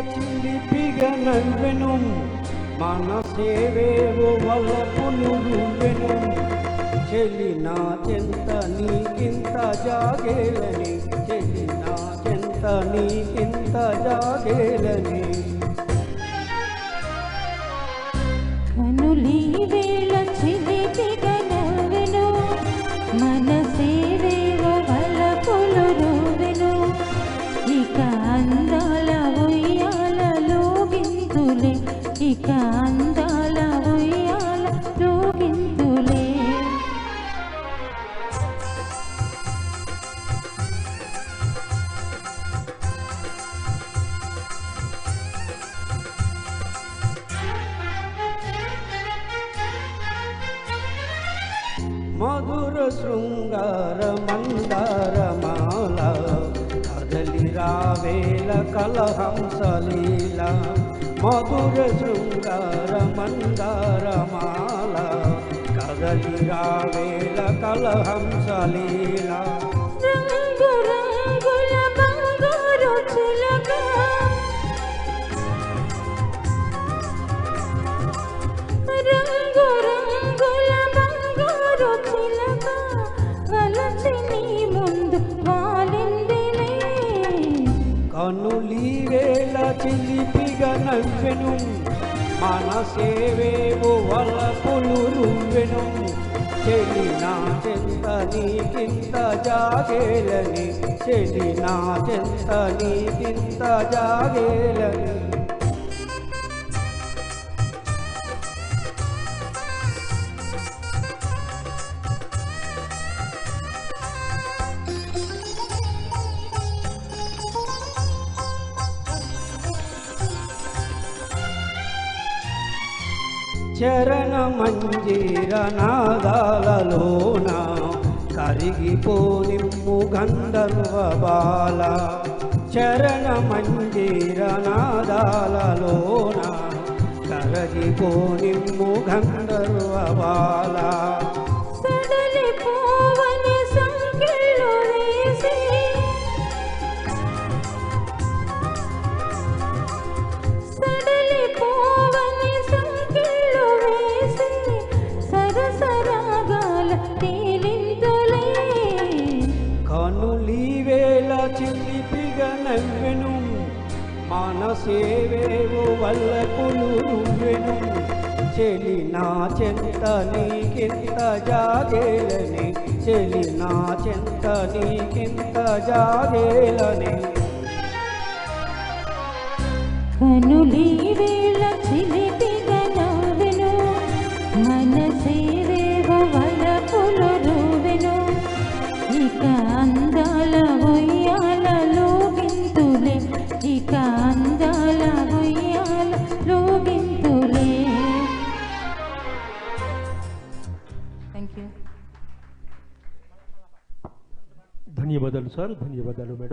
చిలిపిగా నవ్వెను మనసేవేవో వలపులు రువ్వెను చెలి నా చెంత నీకింత జాగేలని చెలి నా చెంత నీకింత జాగేలని కనులీ వేళ చిలిపిగా నవ్వెను మనసేవేవో వలపులు రువ్వెను ఇక అందాల ఉయ్యాలలో గింతులే ఇక అందాల ఉయ్యాలలో గింతులే మధుర శృంగార మందారమాల కదలి రావేల కలహంసలీల మధుర శృంగార మందారమాల కదలి రావేల కలహంసలీల రంగు రంగుల బంగారు చిలక రంగు రంగుల బంగారు చిలక వలచి నీ ముందు వాలిందిలే కనులీ వేళ చిలిపిగా నవ్వెను మనసేవేవో వలపులు రువ్వెను చెలి నా చెంత నీకింత జాగేలని చెలి నా చెంత నీకింత జాగేలని చరణ మంజీర నాదాలలోన కరిగిపోనిమ్ము గంధర్వ బాల చరణ మంజీర నాదాలలోన కరిగిపోనిమ్ము గంధర్వ బాల సడలిపోవని సంకెళ్ళు వేసి సడలిపోవని సంకెళ్ళు వేసి సరసరాగాల తేలిందులే కనులీ వేళ చిలిపిగా నవ్వెను మనసేవేవో వల్లపులు రువ్వెను చెలి నా చెంత నీకింత జాగేలని చెలి నా చెంత నీకింత జాగేలని కనులీ వేళ చిలిపిగా నవ్వెను మనసేవేవో వలపులు రువ్వెను ఇక అందాల ఉయ్యాలలో గింతులే ఇక అందాల ఉయ్యాలలో గింతులే. Thank you. ధన్యవాదాలు సార్, ధన్యవాదాలు మేడం.